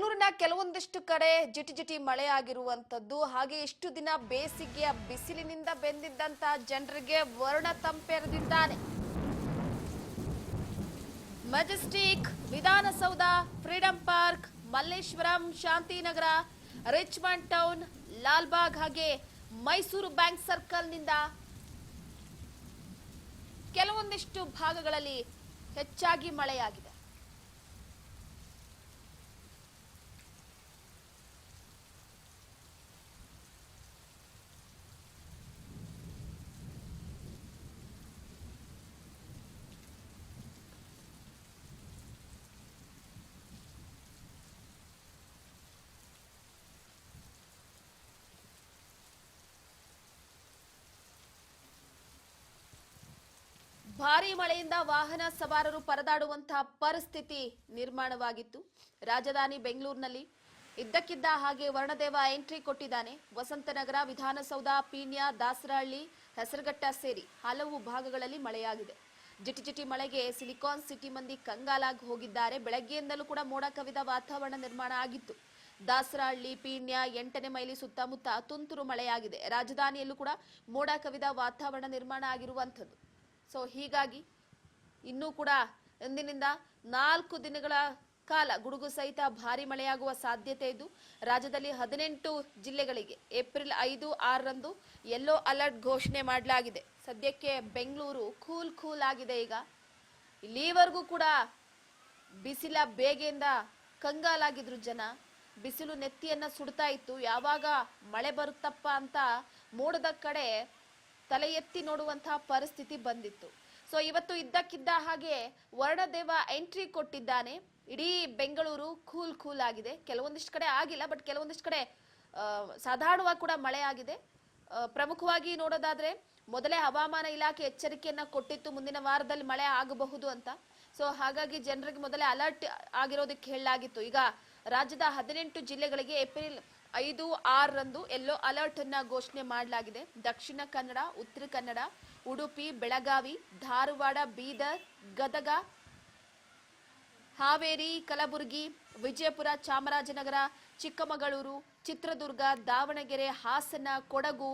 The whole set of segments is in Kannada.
ಬೆಂಗಳೂರಿನ ಕೆಲವೊಂದಿಷ್ಟು ಕಡೆ ಜಿಟಿ ಮಳೆ ಆಗಿರುವಂತದ್ದು ಹಾಗೆ ಇಷ್ಟು ದಿನ ಬೇಸಿಗೆಯ ಬಿಸಿಲಿನಿಂದ ಬೆಂದಿದ್ದಂತ ಜನರಿಗೆ ವರ್ಣ ತಂಪೆರೆದಿದ್ದಾನೆ. Majestic, Vidhana Soudha, freedom park, Malleshwaram, Shantinagar, Richmond town, Lalbagh ಹಾಗೆ ಮೈಸೂರು ಬ್ಯಾಂಕ್ ಸರ್ಕಲ್ ನಿಂದ ಕೆಲವೊಂದಿಷ್ಟು ಭಾಗಗಳಲ್ಲಿ ಹೆಚ್ಚಾಗಿ ಮಳೆಯಾಗಿದೆ. ಭಾರೀ ಮಳೆಯಿಂದ ವಾಹನ ಸವಾರರು ಪರದಾಡುವಂತಹ ಪರಿಸ್ಥಿತಿ ನಿರ್ಮಾಣವಾಗಿತ್ತು. ರಾಜಧಾನಿ ಬೆಂಗಳೂರಿನಲ್ಲಿ ಇದ್ದಕ್ಕಿದ್ದ ಹಾಗೆ ವರ್ಣದೇವ ಎಂಟ್ರಿ ಕೊಟ್ಟಿದ್ದಾನೆ. ವಸಂತನಗರ, ವಿಧಾನಸೌಧ, ಪೀಣ್ಯ, ದಾಸರಹಳ್ಳಿ, ಹೆಸರುಘಟ್ಟ ಸೇರಿ ಹಲವು ಭಾಗಗಳಲ್ಲಿ ಮಳೆಯಾಗಿದೆ. ಜಿಟಿ ಮಳೆಗೆ ಸಿಲಿಕಾನ್ ಸಿಟಿ ಮಂದಿ ಕಂಗಾಲಾಗಿ ಹೋಗಿದ್ದಾರೆ. ಬೆಳಗ್ಗೆಯಿಂದಲೂ ಕೂಡ ಮೋಡ ಕವಿದ ವಾತಾವರಣ ನಿರ್ಮಾಣ ಆಗಿತ್ತು. ದಾಸರಹಳ್ಳಿ, ಪೀಣ್ಯ, 8ನೇ ಮೈಲಿ ಸುತ್ತಮುತ್ತ ತುಂತುರು ಮಳೆಯಾಗಿದೆ. ರಾಜಧಾನಿಯಲ್ಲೂ ಕೂಡ ಮೋಡ ಕವಿದ ವಾತಾವರಣ ನಿರ್ಮಾಣ ಆಗಿರುವಂಥದ್ದು. ಸೊ ಹೀಗಾಗಿ ಇನ್ನೂ ಕೂಡ ಇಂದಿನಿಂದ 4 ದಿನಗಳ ಕಾಲ ಗುಡುಗು ಸಹಿತ ಭಾರಿ ಮಳೆಯಾಗುವ ಸಾಧ್ಯತೆ ಇದ್ದು ರಾಜ್ಯದಲ್ಲಿ 18 ಜಿಲ್ಲೆಗಳಿಗೆ ಏಪ್ರಿಲ್ 5, 6ರಂದು ಯೆಲ್ಲೋ ಅಲರ್ಟ್ ಘೋಷಣೆ ಮಾಡಲಾಗಿದೆ. ಸದ್ಯಕ್ಕೆ ಬೆಂಗಳೂರು ಕೂಲ್ ಆಗಿದೆ. ಈಗ ಇಲ್ಲಿವರೆಗೂ ಕೂಡ ಬಿಸಿಲ ಬೇಗೆಯಿಂದ ಕಂಗಾಲಾಗಿದ್ರು ಜನ. ಬಿಸಿಲು ನೆತ್ತಿಯನ್ನ ಸುಡ್ತಾ ಇತ್ತು. ಯಾವಾಗ ಮಳೆ ಬರುತ್ತಪ್ಪ ಅಂತ ಮೋಡದ ಕಡೆ ತಲೆ ಎತ್ತಿ ನೋಡುವಂತಹ ಪರಿಸ್ಥಿತಿ ಬಂದಿತ್ತು. ಸೊ ಇವತ್ತು ಇದ್ದಕ್ಕಿದ್ದ ಹಾಗೆ ವರ್ಣದೇವ ಎಂಟ್ರಿ ಕೊಟ್ಟಿದ್ದಾನೆ. ಇಡೀ ಬೆಂಗಳೂರು ಕೂಲ್ ಆಗಿದೆ. ಕೆಲವೊಂದಿಷ್ಟು ಕಡೆ ಆಗಿಲ್ಲ, ಬಟ್ ಕೆಲವೊಂದಿಷ್ಟು ಕಡೆ ಸಾಧಾರಣವಾಗಿ ಕೂಡ ಮಳೆ ಆಗಿದೆ. ಪ್ರಮುಖವಾಗಿ ನೋಡೋದಾದ್ರೆ ಮೊದಲೇ ಹವಾಮಾನ ಇಲಾಖೆ ಎಚ್ಚರಿಕೆಯನ್ನ ಕೊಟ್ಟಿತ್ತು ಮುಂದಿನ ವಾರದಲ್ಲಿ ಮಳೆ ಆಗಬಹುದು ಅಂತ. ಸೊ ಹಾಗಾಗಿ ಜನರಿಗೆ ಮೊದಲೇ ಅಲರ್ಟ್ ಆಗಿರೋದಕ್ಕೆ ಹೇಳಲಾಗಿತ್ತು. ಈಗ ರಾಜ್ಯದ 18 ಜಿಲ್ಲೆಗಳಿಗೆ ಏಪ್ರಿಲ್ 5, 6ರಂದು ಯೆಲ್ಲೋ ಅಲರ್ಟ್ ಅನ್ನ ಘೋಷಣೆ ಮಾಡಲಾಗಿದೆ. ದಕ್ಷಿಣ ಕನ್ನಡ, ಉತ್ತರ ಕನ್ನಡ, ಉಡುಪಿ, ಬೆಳಗಾವಿ, ಧಾರವಾಡ, ಬೀದರ್, ಗದಗ, ಹಾವೇರಿ, ಕಲಬುರಗಿ, ವಿಜಯಪುರ, ಚಾಮರಾಜನಗರ, ಚಿಕ್ಕಮಗಳೂರು, ಚಿತ್ರದುರ್ಗ, ದಾವಣಗೆರೆ, ಹಾಸನ, ಕೊಡಗು,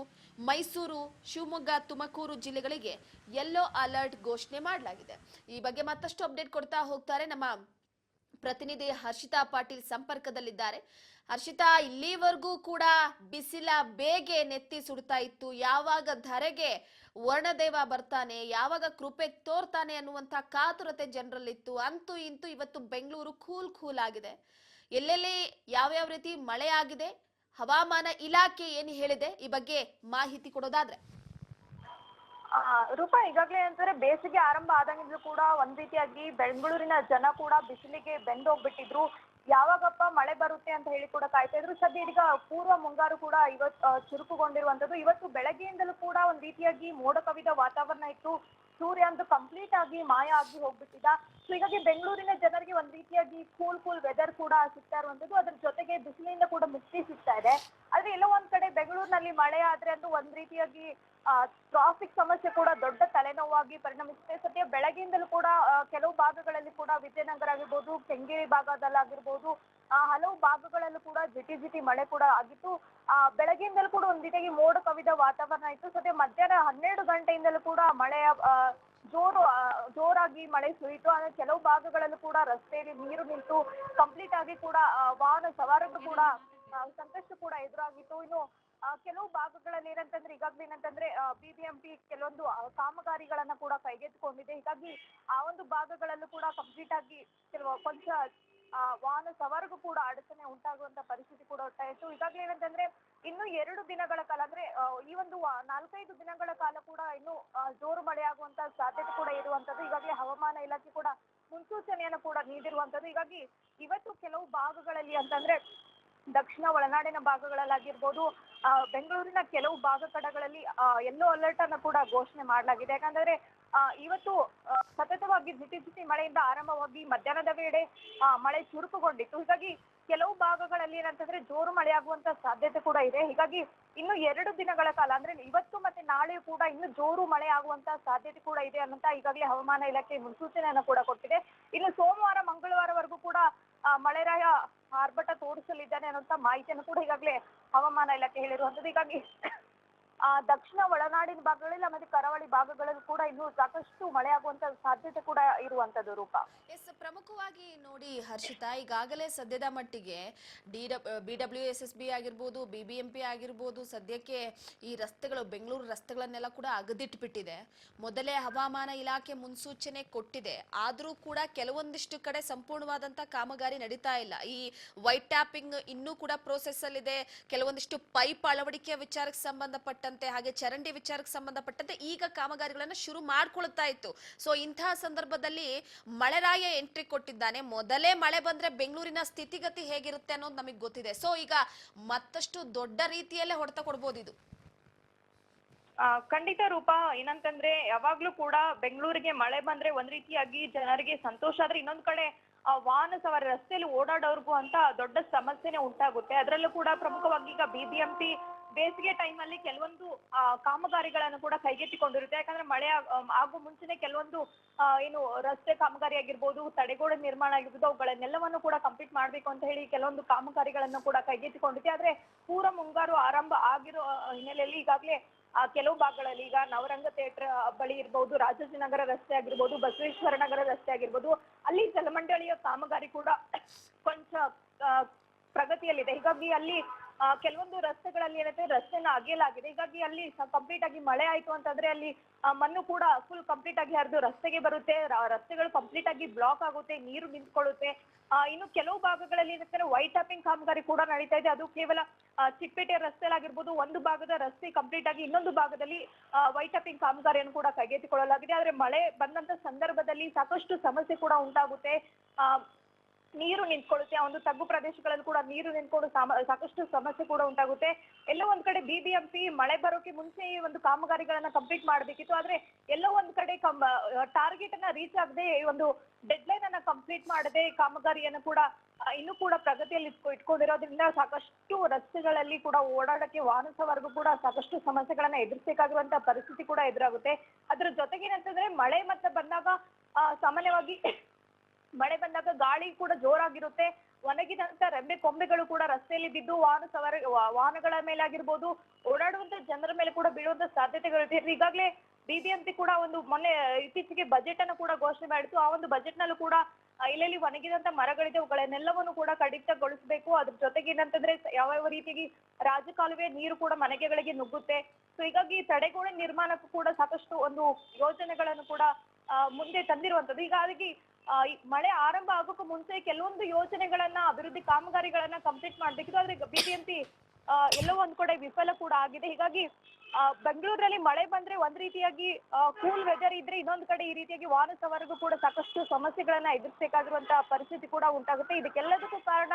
ಮೈಸೂರು, ಶಿವಮೊಗ್ಗ, ತುಮಕೂರು ಜಿಲ್ಲೆಗಳಿಗೆ ಯೆಲ್ಲೋ ಅಲರ್ಟ್ ಘೋಷಣೆ ಮಾಡಲಾಗಿದೆ. ಈ ಬಗ್ಗೆ ಮತ್ತಷ್ಟು ಅಪ್ಡೇಟ್ ಕೊಡ್ತಾ ಹೋಗ್ತಾರೆ ನಮ್ಮ ಪ್ರತಿನಿಧಿ ಹರ್ಷಿತಾ ಪಾಟೀಲ್ ಸಂಪರ್ಕದಲ್ಲಿದ್ದಾರೆ. ಹರ್ಷಿತಾ, ಇಲ್ಲಿವರೆಗೂ ಕೂಡ ಬಿಸಿಲ ಬೇಗೆ ನೆತ್ತಿ ಸುಡ್ತಾ ಇತ್ತು. ಯಾವಾಗ ಧರೆಗೆ ವರ್ಣದೇವ ಬರ್ತಾನೆ, ಯಾವಾಗ ಕೃಪೆ ತೋರ್ತಾನೆ ಅನ್ನುವಂತ ಕಾತುರತೆ ಜನರಲ್ಲಿತ್ತು. ಅಂತೂ ಇಂತೂ ಇವತ್ತು ಬೆಂಗಳೂರು ಕೂಲ್ ಆಗಿದೆ. ಎಲ್ಲೆಲ್ಲಿ ಯಾವ್ಯಾವ ರೀತಿ ಮಳೆ ಆಗಿದೆ, ಹವಾಮಾನ ಇಲಾಖೆ ಏನು ಹೇಳಿದೆ, ಈ ಬಗ್ಗೆ ಮಾಹಿತಿ ಕೊಡೋದಾದ್ರೆ? ರೂಪ, ಈಗಾಗಲೇ ಅಂತಾರೆ ಬೇಸಿಗೆ ಆರಂಭ ಆದಂಗಿಂದಲೂ ಕೂಡ ಒಂದ್ ರೀತಿಯಾಗಿ ಬೆಂಗಳೂರಿನ ಜನ ಕೂಡ ಬಿಸಿಲಿಗೆ ಬೆಂದೋಗ್ಬಿಟ್ಟಿದ್ರು. ಯಾವಾಗಪ್ಪ ಮಳೆ ಬರುತ್ತೆ ಅಂತ ಹೇಳಿ ಕೂಡ ಕಾಯ್ತಾ ಇದ್ರು. ಸದ್ಯ ಈಗ ಪೂರ್ವ ಮುಂಗಾರು ಕೂಡ ಇವತ್ತು ಚುರುಕುಗೊಂಡಿರುವಂತದ್ದು. ಇವತ್ತು ಬೆಳಗ್ಗೆಯಿಂದಲೂ ಕೂಡ ಒಂದ್ ರೀತಿಯಾಗಿ ಮೋಡ ಕವಿದ ವಾತಾವರಣ ಇತ್ತು. ಸೂರ್ಯ ಅಂತೂ ಕಂಪ್ಲೀಟ್ ಆಗಿ ಮಾಯ ಆಗಿ ಹೋಗ್ಬಿಟ್ಟಿದ್ದ. ಸೊ ಹೀಗಾಗಿ ಬೆಂಗಳೂರಿನ ಜನರಿಗೆ ಒಂದ್ ರೀತಿಯಾಗಿ ಕೂಲ್ ವೆದರ್ ಕೂಡ ಸಿಗ್ತಾ ಇರುವಂತದ್ದು. ಅದ್ರ ಜೊತೆಗೆ ಬಿಸಿಲಿಂದ ಕೂಡ ಮುಕ್ತಿ ಸಿಗ್ತಾ ಇದೆ. ಆದ್ರೆ ಎಲ್ಲೋ ಒಂದ್ ಕಡೆ ಬೆಂಗಳೂರಿನಲ್ಲಿ ಮಳೆ ಆದ್ರೆ ಅಂತೂ ಒಂದ್ ರೀತಿಯಾಗಿ ಟ್ರಾಫಿಕ್ ಸಮಸ್ಯೆ ಕೂಡ ದೊಡ್ಡ ತಲೆನೋವಾಗಿ ಪರಿಣಮಿಸುತ್ತೆ. ಸದ್ಯ ಬೆಳಗ್ಗೆಯಿಂದಲೂ ಕೂಡ ಕೆಲವು ಭಾಗಗಳಲ್ಲಿ ಕೂಡ ವಿಜಯನಗರ ಆಗಿರ್ಬೋದು, ಕೆಂಗೇರಿ ಭಾಗದಲ್ಲಾಗಿರ್ಬೋದು, ಹಲವು ಭಾಗಗಳಲ್ಲೂ ಕೂಡ ಜಿಟಿ ಮಳೆ ಕೂಡ ಆಗಿತ್ತು. ಬೆಳಗ್ಗೆಯಿಂದಲೂ ಕೂಡ ಒಂದ್ ರೀತಿಯಾಗಿ ಮೋಡ ಕವಿದ ವಾತಾವರಣ ಇತ್ತು. ಸದ್ಯ ಮಧ್ಯಾಹ್ನ 12 ಗಂಟೆಯಿಂದಲೂ ಕೂಡ ಮಳೆಯ ಜೋರಾಗಿ ಮಳೆ ಸುರಿಯಿತು. ಆದ್ರೆ ಕೆಲವು ಭಾಗಗಳಲ್ಲೂ ಕೂಡ ರಸ್ತೆಯಲ್ಲಿ ನೀರು ನಿಂತು ಕಂಪ್ಲೀಟ್ ಆಗಿ ಕೂಡ ವಾಹನ ಸವಾರರು ಕೂಡ ಸಂಕಷ್ಟ ಕೂಡ ಎದುರಾಗಿತ್ತು. ಇನ್ನು ಕೆಲವು ಭಾಗಗಳಲ್ಲಿ ಈಗಾಗಲೇ ಏನಂತಂದ್ರೆ ಬಿಬಿಎಂಪಿ ಕೆಲವೊಂದು ಕಾಮಗಾರಿಗಳನ್ನ ಕೂಡ ಕೈಗೆತ್ತಿಕೊಂಡಿದೆ. ಹೀಗಾಗಿ ಆ ಒಂದು ಭಾಗಗಳಲ್ಲೂ ಕೂಡ ಕಂಪ್ಲೀಟ್ ಆಗಿ ಕೊಂಚ ವಾಹನ ಸವಾರಿಗೂ ಕೂಡ ಅಡಚಣೆ ಉಂಟಾಗುವಂತ ಪರಿಸ್ಥಿತಿ ಕೂಡ ಉಂಟಾಯಿತು. ಈಗಾಗಲೇ ಏನಂತಂದ್ರೆ ಇನ್ನು 2 ದಿನಗಳ ಕಾಲ, ಅಂದ್ರೆ ಈ ಒಂದು 4-5 ದಿನಗಳ ಕಾಲ ಕೂಡ ಇನ್ನು ಜೋರು ಮಳೆಯಾಗುವಂತ ಸಾಧ್ಯತೆ ಕೂಡ ಇರುವಂತದ್ದು. ಈಗಾಗಲೇ ಹವಾಮಾನ ಇಲಾಖೆ ಕೂಡ ಮುನ್ಸೂಚನೆಯನ್ನು ಕೂಡ ನೀಡಿರುವಂತದ್ದು. ಹೀಗಾಗಿ ಇವತ್ತು ಕೆಲವು ಭಾಗಗಳಲ್ಲಿ ಅಂತಂದ್ರೆ ದಕ್ಷಿಣ ಒಳನಾಡಿನ ಭಾಗಗಳಲ್ಲಾಗಿರ್ಬೋದು, ಬೆಂಗಳೂರಿನ ಕೆಲವು ಭಾಗ ಕಡೆಗಳಲ್ಲಿ ಯೆಲ್ಲೋ ಅಲರ್ಟ್ ಅನ್ನು ಕೂಡ ಘೋಷಣೆ ಮಾಡಲಾಗಿದೆ. ಯಾಕಂದ್ರೆ ಇವತ್ತು ಸತತವಾಗಿ ಜಿಟಿ ಮಳೆಯಿಂದ ಆರಂಭವಾಗಿ ಮಧ್ಯಾಹ್ನದ ವೇಳೆ ಮಳೆ ಚುರುಕುಗೊಂಡಿತ್ತು. ಹೀಗಾಗಿ ಕೆಲವು ಭಾಗಗಳಲ್ಲಿ ಏನಂತಂದ್ರೆ ಜೋರು ಮಳೆಯಾಗುವಂತ ಸಾಧ್ಯತೆ ಕೂಡ ಇದೆ. ಹೀಗಾಗಿ ಇನ್ನು 2 ದಿನಗಳ ಕಾಲ, ಅಂದ್ರೆ ಇವತ್ತು ಮತ್ತೆ ನಾಳೆಯೂ ಕೂಡ ಇನ್ನು ಜೋರು ಮಳೆ ಆಗುವಂತ ಸಾಧ್ಯತೆ ಕೂಡ ಇದೆ ಅನ್ನುವಂತ ಈಗಾಗಲೇ ಹವಾಮಾನ ಇಲಾಖೆ ಮುನ್ಸೂಚನೆಯನ್ನು ಕೂಡ ಕೊಟ್ಟಿದೆ. ಇನ್ನು ಸೋಮವಾರ, ಮಂಗಳವಾರವರೆಗೂ ಕೂಡ ಮಳೆರಾಯ ಆರ್ಭಟ ಓಡಿಸಲಿದ್ದಾನೆ ಅನ್ನುವಂತ ಮಾಹಿತಿಯನ್ನು ಕೂಡ ಈಗಾಗಲೇ ಹವಾಮಾನ ಇಲಾಖೆ ಹೇಳಿರುವಂತದ್ದು. ಹೀಗಾಗಿ ದಕ್ಷಿಣ ಒಳನಾಡಿನ ಭಾಗಗಳಲ್ಲಿ ಮತ್ತೆ ಕರಾವಳಿ ಭಾಗಗಳಲ್ಲಿ ಕೂಡ ಇನ್ನೂ ಸಾಕಷ್ಟು ಮಳೆ ಆಗುವಂತ ಸಾಧ್ಯತೆ ಕೂಡ ಇರುವಂತದ್ದು ರೂಪಾ. ಎಸ್, ಪ್ರಮುಖವಾಗಿ ನೋಡಿ ಹರ್ಷಿತಾ, ಈಗಾಗಲೇ ಸದ್ಯದ ಮಟ್ಟಿಗೆ BWSSB ಆಗಿರ್ಬೋದು, BBMP ಆಗಿರ್ಬೋದು, ಸದ್ಯಕ್ಕೆ ಈ ರಸ್ತೆಗಳು, ಬೆಂಗಳೂರು ರಸ್ತೆಗಳನ್ನೆಲ್ಲ ಕೂಡ ಅಗದಿಟ್ಬಿಟ್ಟಿದೆ. ಮೊದಲೇ ಹವಾಮಾನ ಇಲಾಖೆ ಮುನ್ಸೂಚನೆ ಕೊಟ್ಟಿದೆ, ಆದರೂ ಕೂಡ ಕೆಲವೊಂದಿಷ್ಟು ಕಡೆ ಸಂಪೂರ್ಣವಾದಂತ ಕಾಮಗಾರಿ ನಡೀತಾ ಇಲ್ಲ. ಈ ವೈಟ್ ಟ್ಯಾಪಿಂಗ್ ಇನ್ನೂ ಕೂಡ ಪ್ರೋಸೆಸ್ ಅಲ್ಲಿದೆ. ಕೆಲವೊಂದಿಷ್ಟು ಪೈಪ್ ಅಳವಡಿಕೆಯ ವಿಚಾರಕ್ಕೆ ಸಂಬಂಧಪಟ್ಟಂತೆ, ಹಾಗೆ ಚರಂಡಿ ವಿಚಾರಕ್ಕೆ ಸಂಬಂಧಪಟ್ಟಂತೆ ಈಗ ಕಾಮಗಾರಿಗಳನ್ನ ಶುರು ಮಾಡ್ಕೊಳ್ತಾ ಇತ್ತು. ಸೊ ಇಂತಹ ಸಂದರ್ಭದಲ್ಲಿ ಮಳೆರಾಯ ಎಂಟ್ರಿ ಕೊಟ್ಟಿದ್ದಾನೆ. ಮೊದಲೇ ಮಳೆ ಬಂದ್ರೆ ಬೆಂಗಳೂರಿನ ಸ್ಥಿತಿಗತಿ ಹೇಗಿರುತ್ತೆ ಅನ್ನೋದು ನಮಗೆ ಗೊತ್ತಿದೆ. ಸೊ ಈಗ ಮತ್ತಷ್ಟು ದೊಡ್ಡ ರೀತಿಯಲ್ಲೇ ಹೊಡೆತ ಕೊಡ್ಬೋದು ಇದು. ಖಂಡಿತ ರೂಪಾ. ಏನಂತಂದ್ರೆ ಯಾವಾಗ್ಲೂ ಕೂಡ ಬೆಂಗಳೂರಿಗೆ ಮಳೆ ಬಂದ್ರೆ ಒಂದ್ ರೀತಿಯಾಗಿ ಜನರಿಗೆ ಸಂತೋಷ, ಆದ್ರೆ ಇನ್ನೊಂದ್ ಕಡೆ ವಾಹನ ಸವಾರ ರಸ್ತೆಯಲ್ಲಿ ಓಡಾಡೋರ್ಗೂ ಅಂತ ದೊಡ್ಡ ಸಮಸ್ಯೆನೆ ಉಂಟಾಗುತ್ತೆ. ಅದರಲ್ಲೂ ಕೂಡ ಪ್ರಮುಖವಾಗಿ ಈಗ BBMP ಬೇಸಿಗೆ ಟೈಮ್ ಅಲ್ಲಿ ಕೆಲವೊಂದು ಕಾಮಗಾರಿಗಳನ್ನು ಕೂಡ ಕೈಗೆತ್ತಿಕೊಂಡಿರುತ್ತೆ. ಯಾಕಂದ್ರೆ ಮಳೆ ಆಗೋ ಮುಂಚೆನೆ ಕೆಲವೊಂದು ಏನು ರಸ್ತೆ ಕಾಮಗಾರಿ ಆಗಿರ್ಬೋದು, ತಡೆಗೋಡೆ ನಿರ್ಮಾಣ ಆಗಿರ್ಬೋದು, ಅವುಗಳನ್ನೆಲ್ಲವನ್ನು ಕೂಡ ಕಂಪ್ಲೀಟ್ ಮಾಡ್ಬೇಕು ಅಂತ ಹೇಳಿ ಕೆಲವೊಂದು ಕಾಮಗಾರಿಗಳನ್ನು ಕೂಡ ಕೈಗೆತ್ತಿಕೊಂಡಿದೆ. ಆದ್ರೆ ಪೂರ ಮುಂಗಾರು ಆರಂಭ ಆಗಿರೋ ಹಿನ್ನೆಲೆಯಲ್ಲಿ ಈಗಾಗಲೇ ಕೆಲವು ಭಾಗಗಳಲ್ಲಿ ಈಗ ನವರಂಗ ಥಿಯೇಟರ್ ಬಳಿ ಇರ್ಬೋದು, ರಾಜಾಜಿನಗರ ರಸ್ತೆ ಆಗಿರ್ಬೋದು, ಬಸವೇಶ್ವರ ನಗರ ರಸ್ತೆ ಆಗಿರ್ಬೋದು, ಅಲ್ಲಿ ಜಲಮಂಡಳಿಯ ಕಾಮಗಾರಿ ಕೂಡ ಕೊಂಚ ಪ್ರಗತಿಯಲ್ಲಿದೆ. ಹೀಗಾಗಿ ಅಲ್ಲಿ ಕೆಲವೊಂದು ರಸ್ತೆಗಳಲ್ಲಿ ಏನಂದ್ರೆ ರಸ್ತೆನ ಅಗೆಯಲಾಗಿದೆ. ಹೀಗಾಗಿ ಅಲ್ಲಿ ಕಂಪ್ಲೀಟ್ ಆಗಿ ಮಳೆ ಆಯ್ತು ಅಂತಂದ್ರೆ ಅಲ್ಲಿ ಮಣ್ಣು ಕೂಡ ಫುಲ್ ಕಂಪ್ಲೀಟ್ ಆಗಿ ಹರಿದು ರಸ್ತೆಗೆ ಬರುತ್ತೆ, ರಸ್ತೆಗಳು ಕಂಪ್ಲೀಟ್ ಆಗಿ ಬ್ಲಾಕ್ ಆಗುತ್ತೆ, ನೀರು ನಿಂತ್ಕೊಳ್ಳುತ್ತೆ. ಇನ್ನು ಕೆಲವು ಭಾಗಗಳಲ್ಲಿ ಏನಂತಾರೆ ವೈಟ್ ಟಾಪಿಂಗ್ ಕಾಮಗಾರಿ ಕೂಡ ನಡೀತಾ ಇದೆ. ಅದು ಕೇವಲ ಚಿಕ್ಕಪೇಟೆ ರಸ್ತೆಲಾಗಿರ್ಬೋದು, ಒಂದು ಭಾಗದ ರಸ್ತೆ ಕಂಪ್ಲೀಟ್ ಆಗಿ ಇನ್ನೊಂದು ಭಾಗದಲ್ಲಿ ವೈಟ್ ಟಾಪಿಂಗ್ ಕಾಮಗಾರಿಯನ್ನು ಕೂಡ ಕೈಗೆತ್ತಿಕೊಳ್ಳಲಾಗಿದೆ. ಆದ್ರೆ ಮಳೆ ಬಂದಂತ ಸಂದರ್ಭದಲ್ಲಿ ಸಾಕಷ್ಟು ಸಮಸ್ಯೆ ಕೂಡ ಉಂಟಾಗುತ್ತೆ. ನೀರು ನಿಂತ್ಕೊಳ್ಳುತ್ತೆ, ಆ ಒಂದು ತಗ್ಗು ಪ್ರದೇಶಗಳಲ್ಲಿ ಕೂಡ ನೀರು ನಿಂತ್ಕೊಂಡು ಸಾಕಷ್ಟು ಸಮಸ್ಯೆ ಕೂಡ ಉಂಟಾಗುತ್ತೆ. ಎಲ್ಲೋ ಒಂದ್ ಕಡೆ BBMP ಮಳೆ ಬರೋಕೆ ಮುಂಚೆ ಈ ಒಂದು ಕಾಮಗಾರಿಗಳನ್ನ ಕಂಪ್ಲೀಟ್ ಮಾಡ್ಬೇಕಿತ್ತು. ಆದ್ರೆ ಎಲ್ಲೋ ಒಂದ್ ಕಡೆ ಟಾರ್ಗೆಟ್ ಅನ್ನ ರೀಚ್ ಆಗದೆ, ಈ ಒಂದು ಡೆಡ್ ಲೈನ್ ಅನ್ನ ಕಂಪ್ಲೀಟ್ ಮಾಡದೆ ಕಾಮಗಾರಿಯನ್ನು ಕೂಡ ಇನ್ನೂ ಕೂಡ ಪ್ರಗತಿಯಲ್ಲಿ ಇಟ್ಕೊಂಡಿರೋದ್ರಿಂದ ಸಾಕಷ್ಟು ರಸ್ತೆಗಳಲ್ಲಿ ಕೂಡ ಓಡಾಡಕ್ಕೆ ವಾಹನ ಸವಾರರಿಗೂ ಕೂಡ ಸಾಕಷ್ಟು ಸಮಸ್ಯೆಗಳನ್ನ ಎದುರಿಸಬೇಕಾಗಿರುವಂತ ಪರಿಸ್ಥಿತಿ ಕೂಡ ಎದುರಾಗುತ್ತೆ. ಅದ್ರ ಜೊತೆಗೆ ಏನಂತಂದ್ರೆ ಮಳೆ ಮತ್ತೆ ಬಂದಾಗ ಸಾಮಾನ್ಯವಾಗಿ ಮಳೆ ಬಂದಾಗ ಗಾಳಿ ಕೂಡ ಜೋರಾಗಿರುತ್ತೆ. ಒಣಗಿದಂತ ರೆಂಬೆ ಕೊಂಬೆಗಳು ಕೂಡ ರಸ್ತೆಯಲ್ಲಿ ಬಿದ್ದು ವಾಹನಗಳ ಮೇಲೆ ಆಗಿರ್ಬೋದು, ಓಡಾಡುವಂತ ಜನರ ಮೇಲೆ ಕೂಡ ಬೀಳುವಂತ ಸಾಧ್ಯತೆಗಳಿದೆ. ಈಗಾಗಲೇ BBMP ಕೂಡ ಒಂದು ಮೊನ್ನೆ ಇತ್ತೀಚೆಗೆ ಬಜೆಟ್ ಅನ್ನು ಕೂಡ ಘೋಷಣೆ ಮಾಡಿತ್ತು. ಆ ಒಂದು ಬಜೆಟ್ ನಲ್ಲೂ ಕೂಡ ಇಲ್ಲೆಲ್ಲಿ ಒಣಗಿದಂತ ಮರಗಳಿದೆ, ಅವುಗಳನ್ನೆಲ್ಲವನ್ನು ಕೂಡ ಕಡಿತಗೊಳಿಸಬೇಕು. ಅದ್ರ ಜೊತೆಗೆ ಏನಂತಂದ್ರೆ ಯಾವ ರೀತಿಯಾಗಿ ರಾಜಕಾಲುವೆ ನೀರು ಕೂಡ ಮನೆಗಳಿಗೆ ನುಗ್ಗುತ್ತೆ. ಸೊ ಹೀಗಾಗಿ ತಡೆಗೋಡೆ ನಿರ್ಮಾಣಕ್ಕೂ ಕೂಡ ಸಾಕಷ್ಟು ಒಂದು ಯೋಜನೆಗಳನ್ನು ಕೂಡ ಮುಂದೆ ತಂದಿರುವಂತದ್ದು. ಹೀಗಾಗಿ ಮಳೆ ಆರಂಭ ಆಗೋಕ್ಕೂ ಮುಂಚೆ ಕೆಲವೊಂದು ಯೋಜನೆಗಳನ್ನ, ಅಭಿವೃದ್ಧಿ ಕಾಮಗಾರಿಗಳನ್ನ ಕಂಪ್ಲೀಟ್ ಮಾಡ್ಬೇಕಿತ್ತು. ಆದ್ರೆ BBMP ಎಲ್ಲೋ ಒಂದ್ ಕಡೆ ವಿಫಲ ಕೂಡ ಆಗಿದೆ. ಹೀಗಾಗಿ ಬೆಂಗಳೂರಲ್ಲಿ ಮಳೆ ಬಂದ್ರೆ ಒಂದ್ ರೀತಿಯಾಗಿ ಕೂಲ್ ವೆದರ್ ಇದ್ರೆ, ಇನ್ನೊಂದ್ ಕಡೆ ಈ ರೀತಿಯಾಗಿ ವಾಹನ ಸವಾರರಿಗೂ ಕೂಡ ಸಾಕಷ್ಟು ಸಮಸ್ಯೆಗಳನ್ನ ಎದುರಿಸಬೇಕಾಗಿರುವಂತಹ ಪರಿಸ್ಥಿತಿ ಕೂಡ ಉಂಟಾಗುತ್ತೆ. ಇದಕ್ಕೆಲ್ಲದಕ್ಕೂ ಕಾರಣ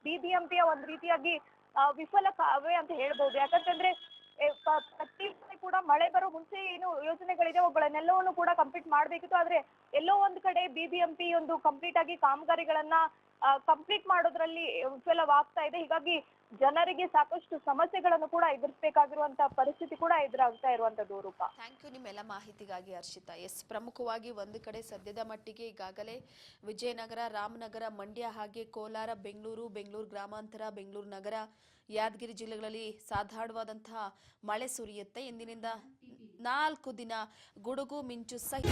BBMP ಒಂದ್ ರೀತಿಯಾಗಿ ವಿಫಲ ಕಾವ್ಯ ಅಂತ ಹೇಳ್ಬೋದು. ಯಾಕಂತಂದ್ರೆ ಪ್ರತಿ ಕೂಡ ಮಳೆ ಬರೋ ಮುಂಚೆ ಏನು ಯೋಜನೆಗಳಿದೆ ಅವುಗಳನ್ನೆಲ್ಲವನ್ನು ಕೂಡ ಕಂಪ್ಲೀಟ್ ಮಾಡ್ಬೇಕಿತ್ತು. ಆದ್ರೆ ಎಲ್ಲೋ ಒಂದ್ ಕಡೆ BBMP ಒಂದು ಕಂಪ್ಲೀಟ್ ಆಗಿ ಕಾಮಗಾರಿಗಳನ್ನ ಕಂಪ್ಲೀಟ್ ಮಾಡೋದ್ರಲ್ಲಿ ವಿಫಲವಾಗ್ತಾ ಇದೆ. ಹೀಗಾಗಿ ಜನರಿಗೆ ಸಾಕಷ್ಟು ಸಮಸ್ಯೆಗಳನ್ನು ಕೂಡ ಎದುರಿಸಬೇಕಾಗಿರುವಂತ ಪರಿಸ್ಥಿತಿ ಕೂಡ ಎದುರಾಗ್ತಾ ಇರುವಂತದ್ದು ರೂಪಾ. ಥ್ಯಾಂಕ್ ಯು ನಿಮ್ಮೆಲ್ಲ ಮಾಹಿತಿಗಾಗಿ ಹರ್ಷಿತಾ. ಎಸ್, ಪ್ರಮುಖವಾಗಿ ಒಂದು ಕಡೆ ಸದ್ಯದ ಮಟ್ಟಿಗೆ ಈಗಾಗಲೇ ವಿಜಯನಗರ, ರಾಮನಗರ, ಮಂಡ್ಯ, ಹಾಗೆ ಕೋಲಾರ, ಬೆಂಗಳೂರು ಗ್ರಾಮಾಂತರ, ಬೆಂಗಳೂರು ನಗರ, ಯಾದಗಿರಿ ಜಿಲ್ಲೆಗಳಲ್ಲಿ ಸಾಧಾರಣವಾದಂತಹ ಮಳೆ ಸುರಿಯುತ್ತೆ. ಇಂದಿನಿಂದ 4 ದಿನ ಗುಡುಗು ಮಿಂಚು ಸಹಿತ